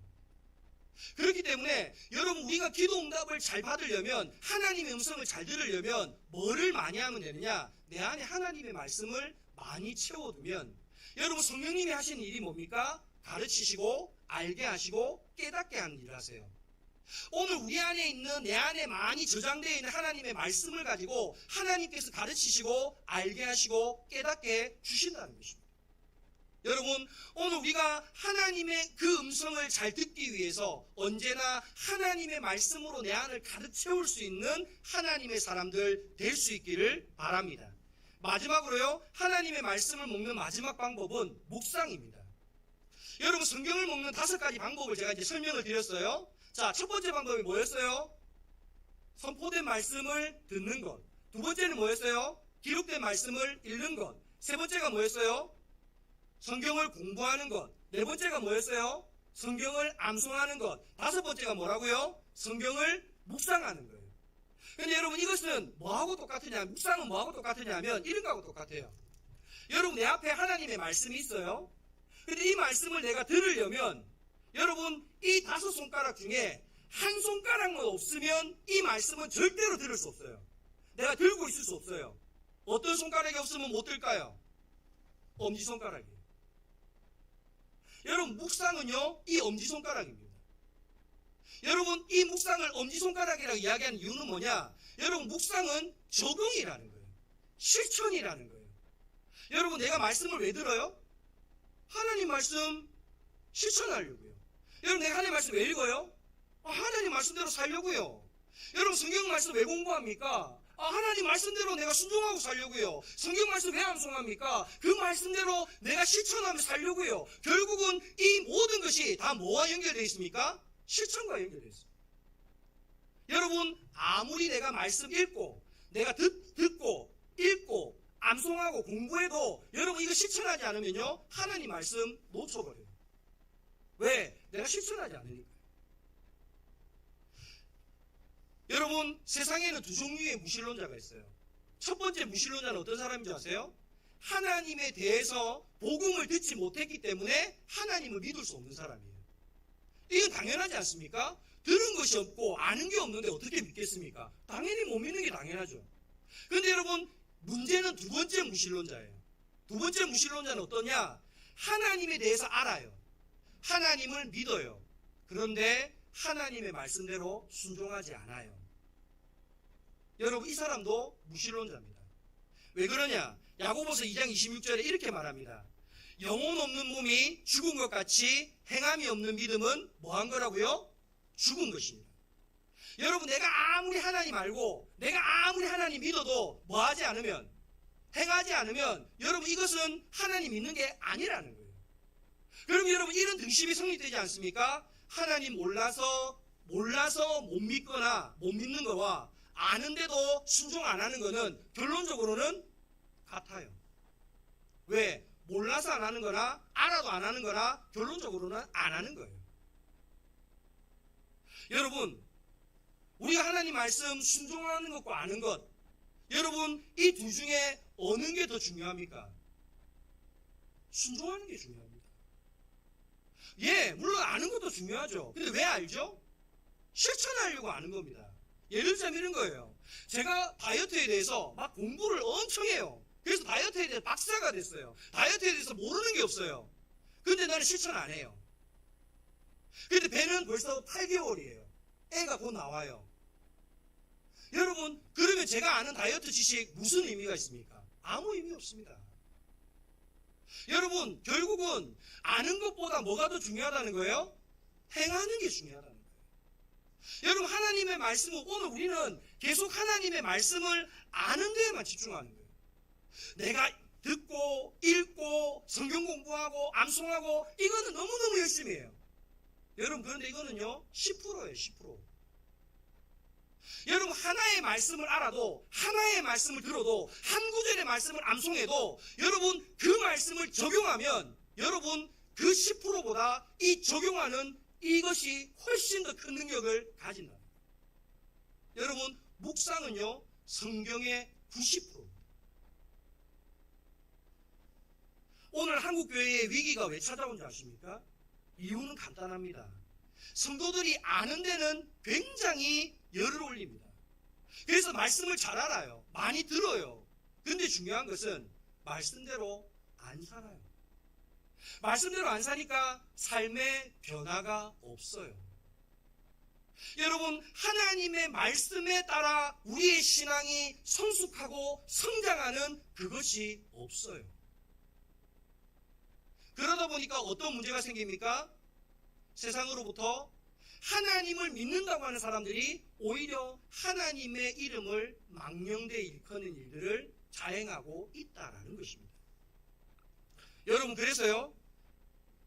그렇기 때문에 여러분 우리가 기도 응답을 잘 받으려면, 하나님의 음성을 잘 들으려면 뭐를 많이 하면 되느냐? 내 안에 하나님의 말씀을 많이 채워두면, 여러분 성령님이 하시는 일이 뭡니까? 가르치시고 알게 하시고 깨닫게 하는 일을 하세요. 오늘 우리 안에 있는, 내 안에 많이 저장되어 있는 하나님의 말씀을 가지고 하나님께서 가르치시고 알게 하시고 깨닫게 주신다는 것입니다. 여러분 오늘 우리가 하나님의 그 음성을 잘 듣기 위해서 언제나 하나님의 말씀으로 내 안을 가득 채울 수 있는 하나님의 사람들 될 수 있기를 바랍니다. 마지막으로요, 하나님의 말씀을 먹는 마지막 방법은 묵상입니다. 여러분 성경을 먹는 5가지 방법을 제가 이제 설명을 드렸어요. 자, 첫 번째 방법이 뭐였어요? 선포된 말씀을 듣는 것. 두 번째는 뭐였어요? 기록된 말씀을 읽는 것. 세 번째가 뭐였어요? 성경을 공부하는 것. 네 번째가 뭐였어요? 성경을 암송하는 것. 다섯 번째가 뭐라고요? 성경을 묵상하는 거예요. 근데 여러분 이것은 뭐하고 똑같으냐, 묵상은 뭐하고 똑같으냐 하면 이런 거하고 똑같아요. 여러분 내 앞에 하나님의 말씀이 있어요. 근데 이 말씀을 내가 들으려면 여러분 이 5손가락 중에 한 손가락만 없으면 이 말씀은 절대로 들을 수 없어요. 내가 들고 있을 수 없어요. 어떤 손가락이 없으면 못 들까요? 엄지손가락이에요. 여러분 묵상은요 이 엄지손가락입니다. 여러분 이 묵상을 엄지손가락이라고 이야기하는 이유는 뭐냐? 여러분 묵상은 적응이라는 거예요. 실천이라는 거예요. 여러분 내가 말씀을 왜 들어요? 하나님 말씀 실천하려고요. 여러분 내가 하나님 말씀 왜 읽어요? 하나님 말씀대로 살려고요. 여러분 성경 말씀 왜 공부합니까? 하나님 말씀대로 내가 순종하고 살려고요. 성경 말씀 왜 암송합니까? 그 말씀대로 내가 실천하며 살려고요. 결국은 이 모든 것이 다 뭐와 연결되어 있습니까? 실천과 연결되어 있습니다. 여러분 아무리 내가 말씀 읽고 내가 듣고 읽고 암송하고 공부해도 여러분 이거 실천하지 않으면요 하나님 말씀 놓쳐버려요. 왜? 내가 실천하지 않으니까. 여러분 세상에는 2종류의 무신론자가 있어요. 첫 번째 무신론자는 어떤 사람인지 아세요? 하나님에 대해서 복음을 듣지 못했기 때문에 하나님을 믿을 수 없는 사람이에요. 이건 당연하지 않습니까? 들은 것이 없고 아는 게 없는데 어떻게 믿겠습니까? 당연히 못 믿는 게 당연하죠. 그런데 여러분 문제는 두 번째 무신론자예요. 두 번째 무신론자는 어떠냐? 하나님에 대해서 알아요. 하나님을 믿어요. 그런데 하나님의 말씀대로 순종하지 않아요. 여러분 이 사람도 무신론자입니다. 왜 그러냐? 야고보서 2장 26절에 이렇게 말합니다. 영혼 없는 몸이 죽은 것 같이 행함이 없는 믿음은 뭐한 거라고요? 죽은 것입니다. 여러분 내가 아무리 하나님 알고 내가 아무리 하나님 믿어도 뭐하지 않으면, 행하지 않으면 여러분 이것은 하나님 믿는 게 아니라는 거예요. 그럼 여러분 이런 등심이 성립되지 않습니까? 하나님 몰라서 못 믿거나 못 믿는 거와 아는데도 순종 안 하는 거는 결론적으로는 같아요. 왜? 몰라서 안 하는 거나 알아도 안 하는 거나 결론적으로는 안 하는 거예요. 여러분 우리가 하나님 말씀 순종하는 것과 아는 것, 여러분 이 두 중에 어느 게 더 중요합니까? 순종하는 게 중요합니다. 예, 물론 아는 것도 중요하죠. 근데 왜 알죠? 실천하려고 아는 겁니다. 예를 들자면 이런 거예요. 제가 다이어트에 대해서 막 공부를 엄청 해요. 그래서 다이어트에 대해서 박사가 됐어요. 다이어트에 대해서 모르는 게 없어요. 근데 나는 실천 안 해요. 근데 배는 벌써 8개월이에요. 애가 곧 나와요. 여러분 그러면 제가 아는 다이어트 지식 무슨 의미가 있습니까? 아무 의미 없습니다. 여러분 결국은 아는 것보다 뭐가 더 중요하다는 거예요? 행하는 게 중요하다는 거예요. 여러분 하나님의 말씀은, 오늘 우리는 계속 하나님의 말씀을 아는 데에만 집중하는 거예요. 내가 듣고 읽고 성경 공부하고 암송하고 이거는 너무너무 열심히 해요. 여러분, 그런데 이거는요 10%예요. 10%. 여러분, 하나의 말씀을 알아도, 하나의 말씀을 들어도, 한 구절의 말씀을 암송해도 여러분 그 말씀을 적용하면 여러분 그 10%보다 이 적용하는 이것이 훨씬 더 큰 능력을 가진다. 여러분, 묵상은요 성경의 90%. 오늘 한국교회의 위기가 왜 찾아온 줄 아십니까? 이유는 간단합니다. 성도들이 아는 데는 굉장히 열을 올립니다. 그래서 말씀을 잘 알아요. 많이 들어요. 근데 중요한 것은 말씀대로 안 살아요. 말씀대로 안 사니까 삶의 변화가 없어요. 여러분, 하나님의 말씀에 따라 우리의 신앙이 성숙하고 성장하는 그것이 없어요. 그러다 보니까 어떤 문제가 생깁니까? 세상으로부터 하나님을 믿는다고 하는 사람들이 오히려 하나님의 이름을 망령되이 일컫는 일들을 자행하고 있다라는 것입니다. 여러분, 그래서요,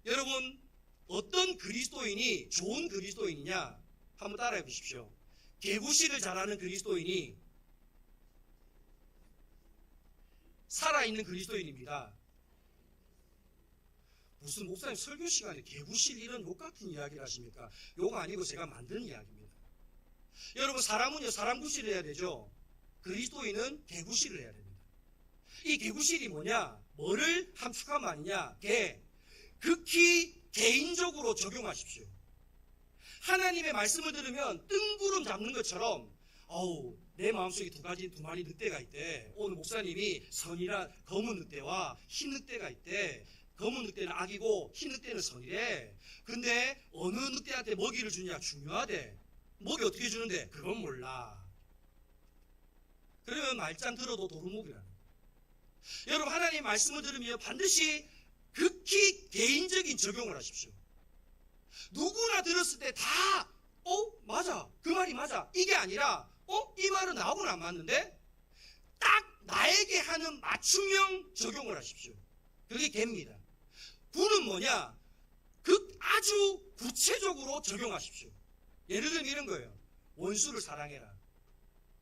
여러분, 어떤 그리스도인이 좋은 그리스도인이냐? 한번 따라해 보십시오. 개구시를 잘하는 그리스도인이 살아있는 그리스도인입니다. 무슨 목사님 설교 시간에 개구실 이런 욕 같은 이야기를 하십니까? 욕 아니고 제가 만든 이야기입니다. 여러분, 사람은요 사람 구실을 해야 되죠. 그리스도인은 개구실을 해야 됩니다. 이 개구실이 뭐냐? 뭐를 함축한 말이냐? 극히 개인적으로 적용하십시오. 하나님의 말씀을 들으면 뜬구름 잡는 것처럼 내 마음속에 두 마리 늑대가 있대. 오늘 목사님이 선이라 검은 늑대와 흰 늑대가 있대. 검은 늑대는 악이고 흰 늑대는 선이래. 근데 어느 늑대한테 먹이를 주냐 중요하대. 먹이 어떻게 주는데? 그건 몰라. 그러면 말짱 들어도 도루묵이라는. 여러분, 하나님의 말씀을 들으면 반드시 극히 개인적인 적용을 하십시오. 누구나 들었을 때 다 맞아, 그 말이 맞아, 이게 아니라 이 말은 나하고는 안 맞는데 딱 나에게 하는 맞춤형 적용을 하십시오. 그게 개입니다. 구는 뭐냐? 아주 구체적으로 적용하십시오. 예를 들면 이런 거예요. 원수를 사랑해라.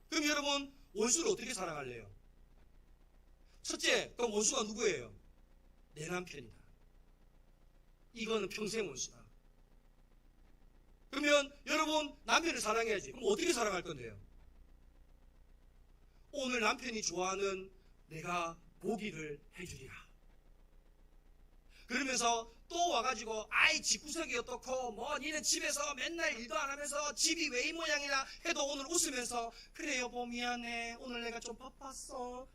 그럼 여러분, 원수를 어떻게 사랑할래요? 첫째, 그럼 원수가 누구예요? 내 남편이다. 이거는 평생 원수다. 그러면 여러분, 남편을 사랑해야지. 그럼 어떻게 사랑할 건데요? 오늘 남편이 좋아하는 내가 고기를 해주리라. 그러면서 또 와가지고 집구석이 어떻고 니는 집에서 맨날 일도 안 하면서 집이 왜 이 모양이나 해도 오늘 웃으면서 그래 여보 미안해 오늘 내가 좀 바빴어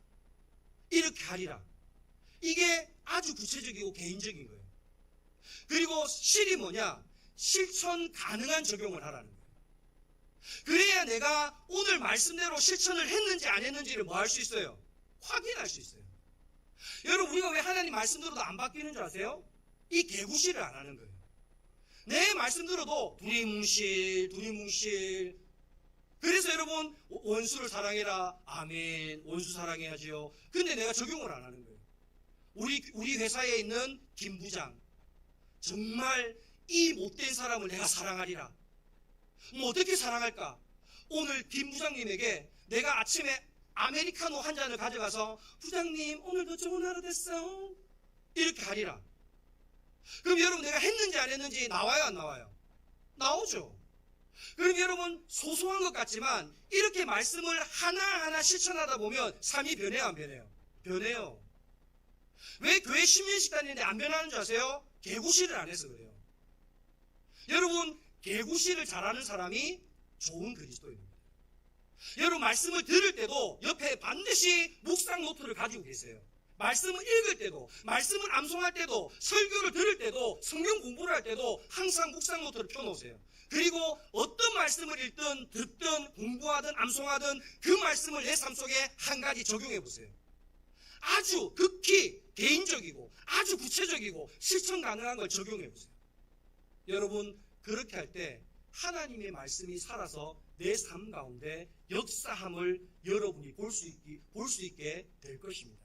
이렇게 하리라. 이게 아주 구체적이고 개인적인 거예요. 그리고 실이 뭐냐? 실천 가능한 적용을 하라는 거예요. 그래야 내가 오늘 말씀대로 실천을 했는지 안 했는지를 뭐 할 수 있어요? 확인할 수 있어요. 여러분, 우리가 왜 하나님 말씀 들어도 안 바뀌는 줄 아세요? 이 개구실을 안 하는 거예요. 내 말씀 들어도 두리뭉실. 그래서 여러분, 원수를 사랑해라. 아멘. 원수 사랑해야지요. 근데 내가 적용을 안 하는 거예요. 우리 회사에 있는 김 부장, 정말 이 못된 사람을 내가 사랑하리라. 어떻게 사랑할까? 오늘 김 부장님에게 내가 아침에 아메리카노 한 잔을 가져가서 부장님 오늘도 좋은 하루 됐어 이렇게 하리라. 그럼 여러분, 내가 했는지 안 했는지 나와요 안 나와요? 나오죠. 그럼 여러분, 소소한 것 같지만 이렇게 말씀을 하나하나 실천하다 보면 삶이 변해요 안 변해요? 변해요. 왜 교회 10년씩 다니는데 안 변하는 줄 아세요? 개구실을 안 해서 그래요. 여러분, 개구실을 잘하는 사람이 좋은 그리스도입니다. 여러분, 말씀을 들을 때도 옆에 반드시 묵상 노트를 가지고 계세요. 말씀을 읽을 때도, 말씀을 암송할 때도, 설교를 들을 때도, 성경 공부를 할 때도 항상 묵상 노트를 펴놓으세요. 그리고 어떤 말씀을 읽든 듣든 공부하든 암송하든 그 말씀을 내 삶 속에 한 가지 적용해 보세요. 아주 극히 개인적이고 아주 구체적이고 실천 가능한 걸 적용해 보세요. 여러분, 그렇게 할 때 하나님의 말씀이 살아서 내 삶 가운데 역사함을 여러분이 볼 수 있게 될 것입니다.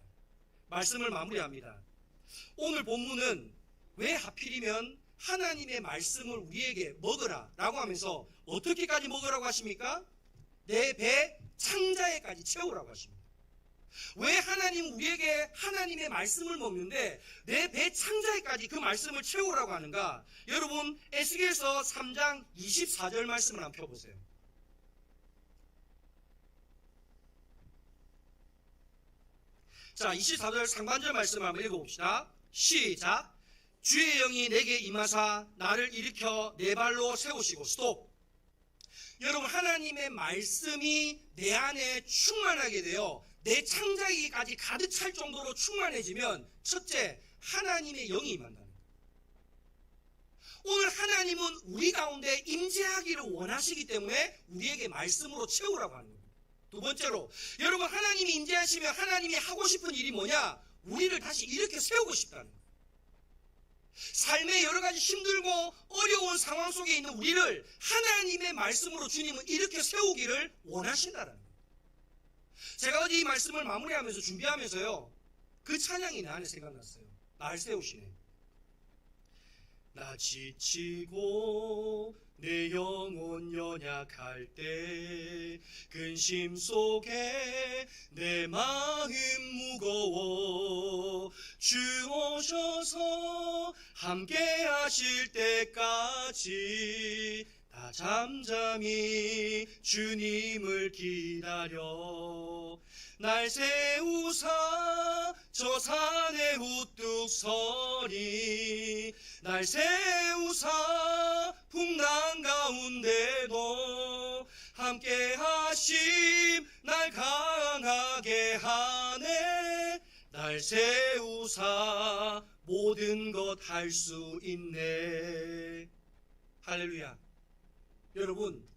말씀을 마무리합니다. 오늘 본문은 왜 하필이면 하나님의 말씀을 우리에게 먹으라 라고 하면서 어떻게까지 먹으라고 하십니까? 내 배 창자에까지 채우라고 하십니다. 왜 하나님 우리에게 하나님의 말씀을 먹는데 내 배 창자에까지 그 말씀을 채우라고 하는가? 여러분 에스겔서 3장 24절 말씀을 한번 펴보세요. 자, 24절 상반절 말씀을 한번 읽어봅시다. 시작. 주의 영이 내게 임하사 나를 일으켜 내 발로 세우시고 스톱. 여러분 하나님의 말씀이 내 안에 충만하게 되어 내 창자기까지 가득 찰 정도로 충만해지면 첫째 하나님의 영이 임한다는 거예요. 오늘 하나님은 우리 가운데 임재하기를 원하시기 때문에 우리에게 말씀으로 채우라고 하는 거예요. 두 번째로 여러분 하나님이 임재하시면 하나님이 하고 싶은 일이 뭐냐? 우리를 다시 이렇게 세우고 싶다는 거예요. 삶의 여러 가지 힘들고 어려운 상황 속에 있는 우리를 하나님의 말씀으로 주님은 이렇게 세우기를 원하신다는 거예요. 제가 어제 이 말씀을 마무리하면서 준비하면서요 그 찬양이 내 안에 생각났어요. 날 세우시네. 나 지치고 내 영혼 연약할 때 근심 속에 내 마음 무거워 주 오셔서 함께 하실 때까지 나 잠잠히 주님을 기다려 날 세우사 저 산에 우뚝 서리 날 세우사 풍랑 가운데도 함께 하심 날 강하게 하네 날 세우사 모든 것 할 수 있네. 할렐루야. 여러분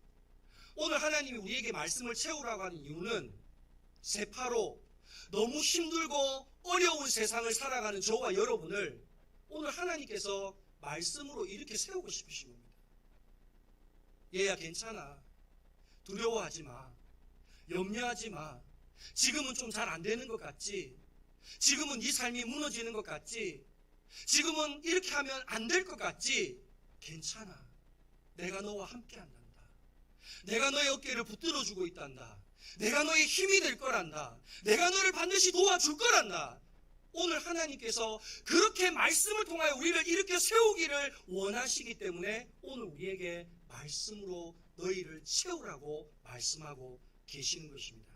오늘 하나님이 우리에게 말씀을 채우라고 하는 이유는 세파로 너무 힘들고 어려운 세상을 살아가는 저와 여러분을 오늘 하나님께서 말씀으로 이렇게 세우고 싶으신 겁니다. 얘야 괜찮아. 두려워하지 마. 염려하지 마. 지금은 좀 잘 안 되는 것 같지? 지금은 네 삶이 무너지는 것 같지? 지금은 이렇게 하면 안 될 것 같지? 괜찮아. 내가 너와 함께 한단다. 내가 너의 어깨를 붙들어주고 있단다. 내가 너의 힘이 될 거란다. 내가 너를 반드시 도와줄 거란다. 오늘 하나님께서 그렇게 말씀을 통하여 우리를 이렇게 세우기를 원하시기 때문에 오늘 우리에게 말씀으로 너희를 채우라고 말씀하고 계시는 것입니다.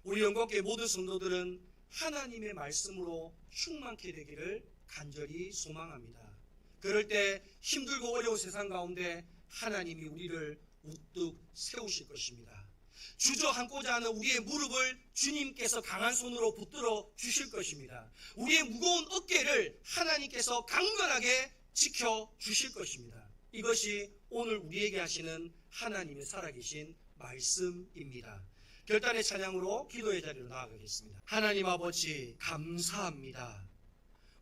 우리 영광교회 모든 성도들은 하나님의 말씀으로 충만케 되기를 간절히 소망합니다. 그럴 때 힘들고 어려운 세상 가운데 하나님이 우리를 우뚝 세우실 것입니다. 주저앉고자 하는 우리의 무릎을 주님께서 강한 손으로 붙들어 주실 것입니다. 우리의 무거운 어깨를 하나님께서 강건하게 지켜 주실 것입니다. 이것이 오늘 우리에게 하시는 하나님의 살아계신 말씀입니다. 결단의 찬양으로 기도의 자리로 나아가겠습니다. 하나님 아버지 감사합니다.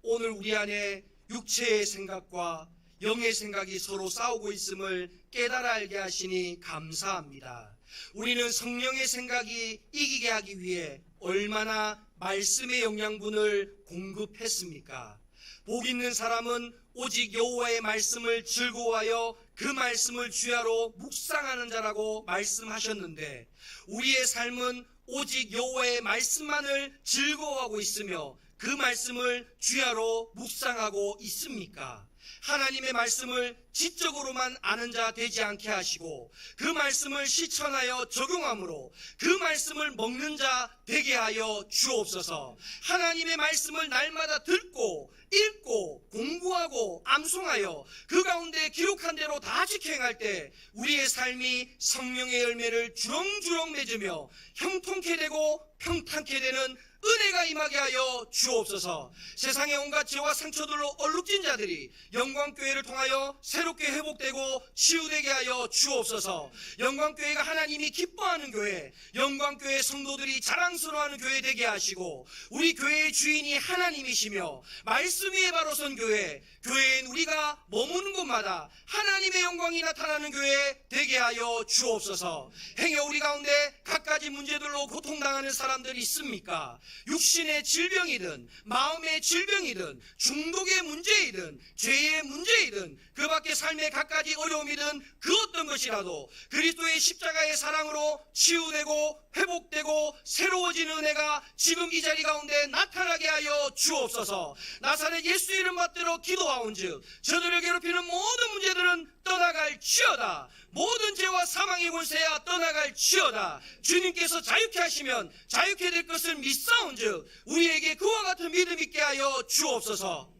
오늘 우리 안에 육체의 생각과 영의 생각이 서로 싸우고 있음을 깨달아 알게 하시니 감사합니다. 우리는 성령의 생각이 이기게 하기 위해 얼마나 말씀의 영양분을 공급했습니까? 복 있는 사람은 오직 여호와의 말씀을 즐거워하여 그 말씀을 주야로 묵상하는 자라고 말씀하셨는데 우리의 삶은 오직 여호와의 말씀만을 즐거워하고 있으며 그 말씀을 주야로 묵상하고 있습니까? 하나님의 말씀을 지적으로만 아는 자 되지 않게 하시고 그 말씀을 실천하여 적용함으로 그 말씀을 먹는 자 되게 하여 주옵소서. 하나님의 말씀을 날마다 듣고 읽고 공부하고 암송하여 그 가운데 기록한 대로 다 지켜 행할 때 우리의 삶이 성령의 열매를 주렁주렁 맺으며 형통케 되고 평탄케 되는 은혜가 임하게 하여 주옵소서. 세상의 온갖 죄와 상처들로 얼룩진 자들이 영광교회를 통하여 새롭게 회복되고 치유되게 하여 주옵소서. 영광교회가 하나님이 기뻐하는 교회, 영광교회 성도들이 자랑스러워하는 교회 되게 하시고 우리 교회의 주인이 하나님이시며 말씀 위에 바로 선 교회, 교회엔 우리가 머무는 곳마다 하나님의 영광이 나타나는 교회 되게 하여 주옵소서. 행여 우리 가운데 갖가지 문제들로 고통당하는 사람들이 있습니까? 육신의 질병이든 마음의 질병이든 중독의 문제이든 죄의 문제이든 그 밖의 삶의 갖가지 어려움이든 그 어떤 것이라도 그리스도의 십자가의 사랑으로 치유되고 회복되고 새로워지는 은혜가 지금 이 자리 가운데 나타나게 하여 주옵소서. 나사렛 예수 이름 받들어 기도하온즉 저들을 괴롭히는 모든 문제들은 떠나갈지어다. 모든 죄와 사망의 권세야 떠나갈지어다. 주님께서 자유케 하시면 자유케 될 것을 믿사온즉 우리에게 그와 같은 믿음 있게 하여 주옵소서.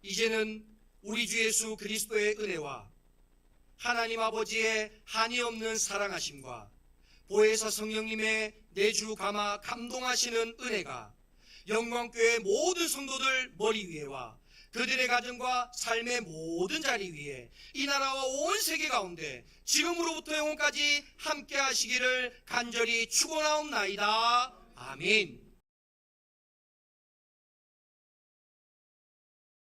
이제는 우리 주 예수 그리스도의 은혜와 하나님 아버지의 한이 없는 사랑하심과 보혜사 성령님의 내주 감화 감동하시는 은혜가 영광교회 모든 성도들 머리 위에와 그들의 가정과 삶의 모든 자리 위에 이 나라와 온 세계 가운데 지금으로부터 영원까지 함께 하시기를 간절히 축원하옵나이다. 아멘.